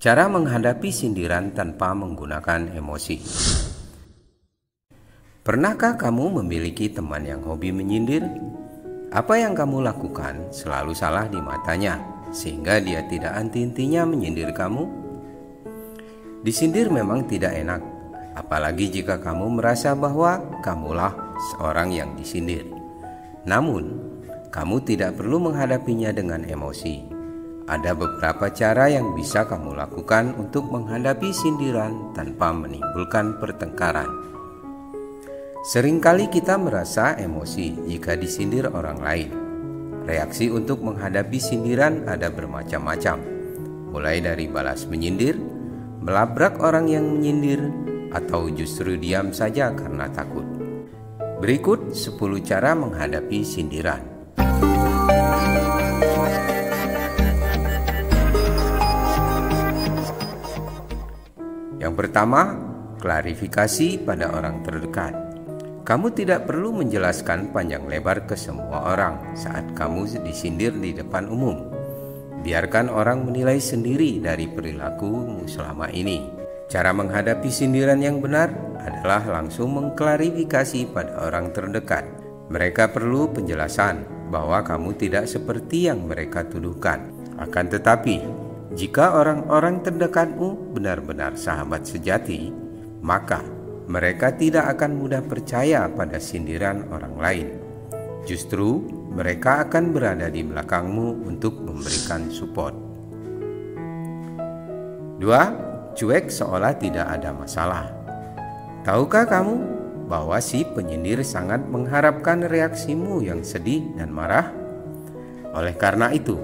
Cara menghadapi sindiran tanpa menggunakan emosi. Pernahkah kamu memiliki teman yang hobi menyindir? Apa yang kamu lakukan selalu salah di matanya, sehingga dia tidak henti-hentinya menyindir kamu? Disindir memang tidak enak, apalagi jika kamu merasa bahwa kamulah seorang yang disindir. Namun, kamu tidak perlu menghadapinya dengan emosi. Ada beberapa cara yang bisa kamu lakukan untuk menghadapi sindiran tanpa menimbulkan pertengkaran. Seringkali kita merasa emosi jika disindir orang lain. Reaksi untuk menghadapi sindiran ada bermacam-macam, mulai dari balas menyindir, melabrak orang yang menyindir, atau justru diam saja karena takut. Berikut 10 cara menghadapi sindiran. Yang pertama, klarifikasi pada orang terdekat. Kamu tidak perlu menjelaskan panjang lebar ke semua orang saat kamu disindir di depan umum. Biarkan orang menilai sendiri dari perilakumu selama ini. Cara menghadapi sindiran yang benar adalah langsung mengklarifikasi pada orang terdekat. Mereka perlu penjelasan bahwa kamu tidak seperti yang mereka tuduhkan. Akan tetapi, jika orang-orang terdekatmu benar-benar sahabat sejati, maka mereka tidak akan mudah percaya pada sindiran orang lain. Justru mereka akan berada di belakangmu untuk memberikan support. 2. Cuek seolah tidak ada masalah. Tahukah kamu bahwa si penyindir sangat mengharapkan reaksimu yang sedih dan marah? Oleh karena itu,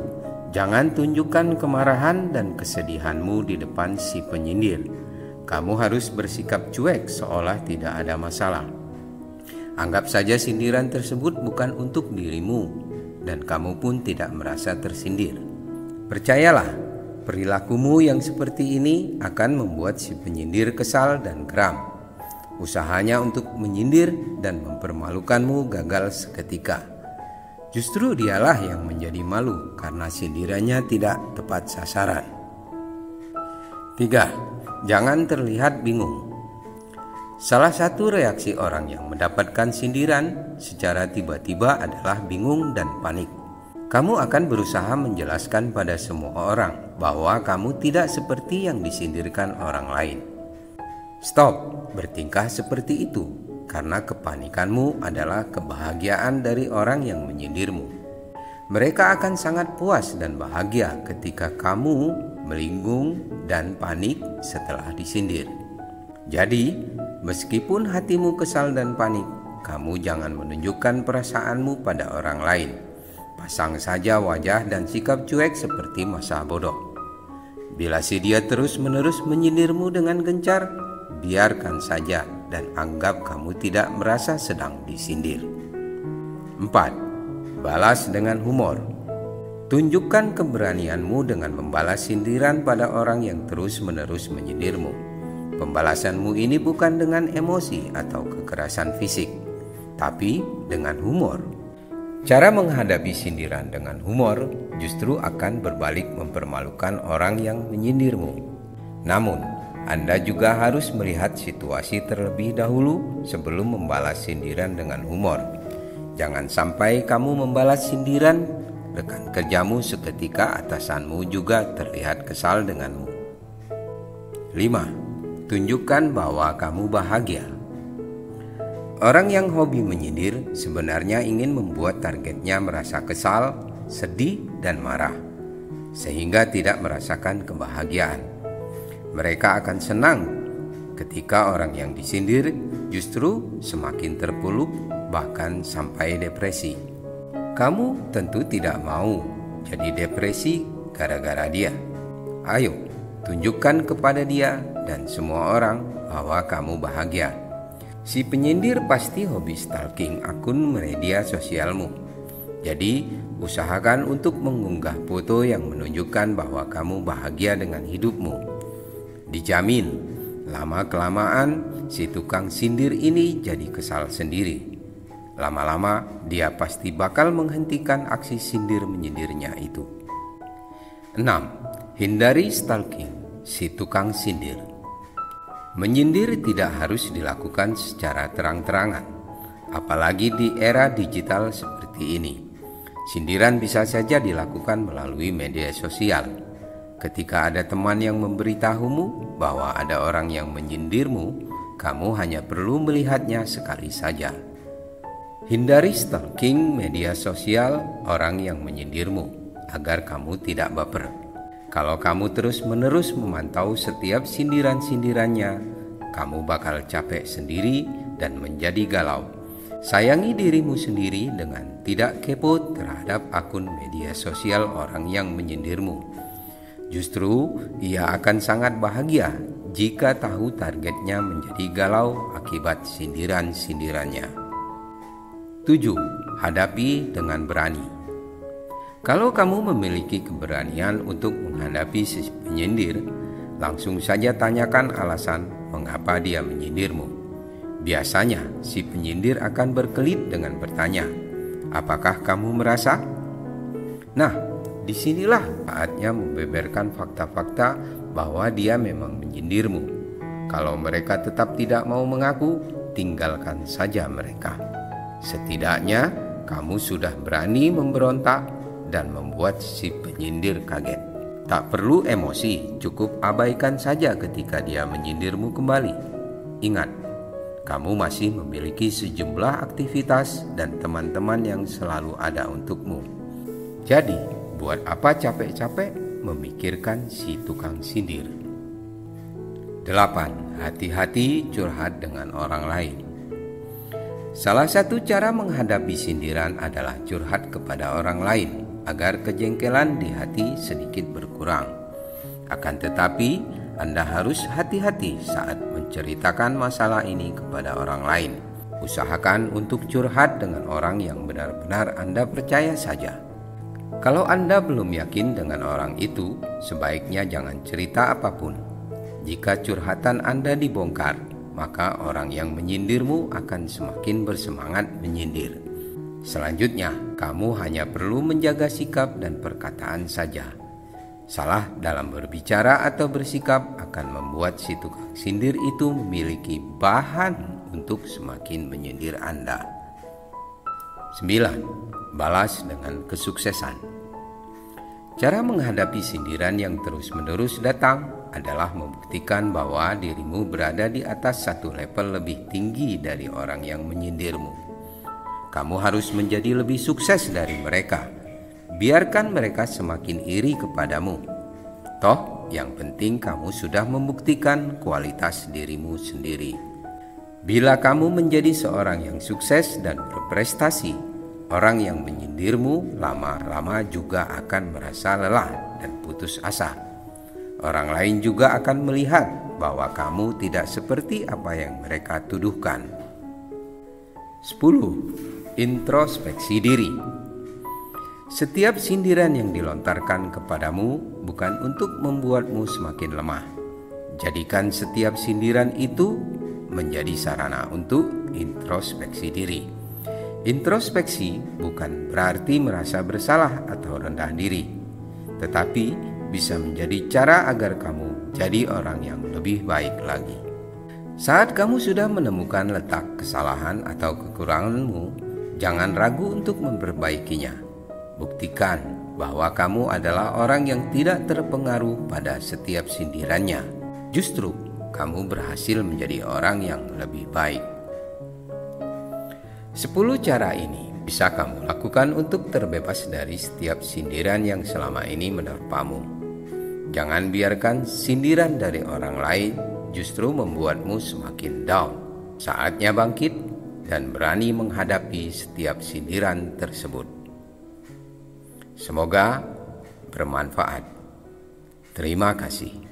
jangan tunjukkan kemarahan dan kesedihanmu di depan si penyindir. Kamu harus bersikap cuek seolah tidak ada masalah. Anggap saja sindiran tersebut bukan untuk dirimu, dan kamu pun tidak merasa tersindir. Percayalah, perilakumu yang seperti ini akan membuat si penyindir kesal dan geram. Usahanya untuk menyindir dan mempermalukanmu gagal seketika. Justru dialah yang menjadi malu karena sindirannya tidak tepat sasaran. 3. Jangan terlihat bingung. Salah satu reaksi orang yang mendapatkan sindiran secara tiba-tiba adalah bingung dan panik. Kamu akan berusaha menjelaskan pada semua orang bahwa kamu tidak seperti yang disindirkan orang lain. Stop bertingkah seperti itu, karena kepanikanmu adalah kebahagiaan dari orang yang menyindirmu. Mereka akan sangat puas dan bahagia ketika kamu melinglung dan panik setelah disindir. Jadi, meskipun hatimu kesal dan panik, kamu jangan menunjukkan perasaanmu pada orang lain. Pasang saja wajah dan sikap cuek seperti masa bodoh. Bila si dia terus-menerus menyindirmu dengan gencar, biarkan saja dan anggap kamu tidak merasa sedang disindir. 4. Balas dengan humor. Tunjukkan keberanianmu dengan membalas sindiran pada orang yang terus-menerus menyindirmu. Pembalasanmu ini bukan dengan emosi atau kekerasan fisik, tapi dengan humor. Cara menghadapi sindiran dengan humor justru akan berbalik mempermalukan orang yang menyindirmu. Namun, Anda juga harus melihat situasi terlebih dahulu sebelum membalas sindiran dengan humor. Jangan sampai kamu membalas sindiran rekan kerjamu seketika atasanmu juga terlihat kesal denganmu. 5. Tunjukkan bahwa kamu bahagia. Orang yang hobi menyindir sebenarnya ingin membuat targetnya merasa kesal, sedih, dan marah, sehingga tidak merasakan kebahagiaan. Mereka akan senang ketika orang yang disindir justru semakin terpuruk, bahkan sampai depresi. Kamu tentu tidak mau jadi depresi gara-gara dia. Ayo, tunjukkan kepada dia dan semua orang bahwa kamu bahagia. Si penyindir pasti hobi stalking akun media sosialmu. Jadi, usahakan untuk mengunggah foto yang menunjukkan bahwa kamu bahagia dengan hidupmu. Dijamin, lama-kelamaan si tukang sindir ini jadi kesal sendiri. Lama-lama dia pasti bakal menghentikan aksi sindir-menyindirnya itu. 6. Hindari stalking. si tukang sindir. Menyindir tidak harus dilakukan secara terang-terangan, apalagi di era digital seperti ini. Sindiran bisa saja dilakukan melalui media sosial. Ketika ada teman yang memberitahumu bahwa ada orang yang menyindirmu, kamu hanya perlu melihatnya sekali saja. Hindari stalking media sosial orang yang menyindirmu agar kamu tidak baper. Kalau kamu terus-menerus memantau setiap sindiran-sindirannya, kamu bakal capek sendiri dan menjadi galau. Sayangi dirimu sendiri dengan tidak kepo terhadap akun media sosial orang yang menyindirmu. Justru ia akan sangat bahagia jika tahu targetnya menjadi galau akibat sindiran-sindirannya. 7. Hadapi dengan berani. Kalau kamu memiliki keberanian untuk menghadapi si penyindir, langsung saja tanyakan alasan mengapa dia menyindirmu. Biasanya si penyindir akan berkelit dengan bertanya, "Apakah kamu merasa?" Nah, disinilah saatnya membeberkan fakta-fakta bahwa dia memang menyindirmu. Kalau mereka tetap tidak mau mengaku, tinggalkan saja mereka. Setidaknya kamu sudah berani memberontak dan membuat si penyindir kaget. Tak perlu emosi, cukup abaikan saja ketika dia menyindirmu kembali. Ingat, kamu masih memiliki sejumlah aktivitas dan teman-teman yang selalu ada untukmu. Jadi, buat apa capek-capek memikirkan si tukang sindir? 8. Hati-hati curhat dengan orang lain. Salah satu cara menghadapi sindiran adalah curhat kepada orang lain agar kejengkelan di hati sedikit berkurang. Akan tetapi, Anda harus hati-hati saat menceritakan masalah ini kepada orang lain. Usahakan untuk curhat dengan orang yang benar-benar Anda percaya saja. Kalau Anda belum yakin dengan orang itu, sebaiknya jangan cerita apapun. Jika curhatan Anda dibongkar, maka orang yang menyindirmu akan semakin bersemangat menyindir. Selanjutnya, kamu hanya perlu menjaga sikap dan perkataan saja. Salah dalam berbicara atau bersikap akan membuat si tukang sindir itu memiliki bahan untuk semakin menyindir Anda. 9. Balas dengan kesuksesan. Cara menghadapi sindiran yang terus-menerus datang adalah membuktikan bahwa dirimu berada di atas satu level lebih tinggi dari orang yang menyindirmu. Kamu harus menjadi lebih sukses dari mereka. Biarkan mereka semakin iri kepadamu. Toh, yang penting kamu sudah membuktikan kualitas dirimu sendiri. Bila kamu menjadi seorang yang sukses dan berprestasi, orang yang menyindirmu lama-lama juga akan merasa lelah dan putus asa. Orang lain juga akan melihat bahwa kamu tidak seperti apa yang mereka tuduhkan. 10. Introspeksi diri. Setiap sindiran yang dilontarkan kepadamu bukan untuk membuatmu semakin lemah. Jadikan setiap sindiran itu menjadi sarana untuk introspeksi diri. Introspeksi bukan berarti merasa bersalah atau rendah diri, tetapi bisa menjadi cara agar kamu jadi orang yang lebih baik lagi. Saat kamu sudah menemukan letak kesalahan atau kekuranganmu, jangan ragu untuk memperbaikinya. Buktikan bahwa kamu adalah orang yang tidak terpengaruh pada setiap sindirannya. Justru, kamu berhasil menjadi orang yang lebih baik. 10 cara ini bisa kamu lakukan untuk terbebas dari setiap sindiran yang selama ini menerpamu. Jangan biarkan sindiran dari orang lain justru membuatmu semakin down. Saatnya bangkit dan berani menghadapi setiap sindiran tersebut. Semoga bermanfaat. Terima kasih.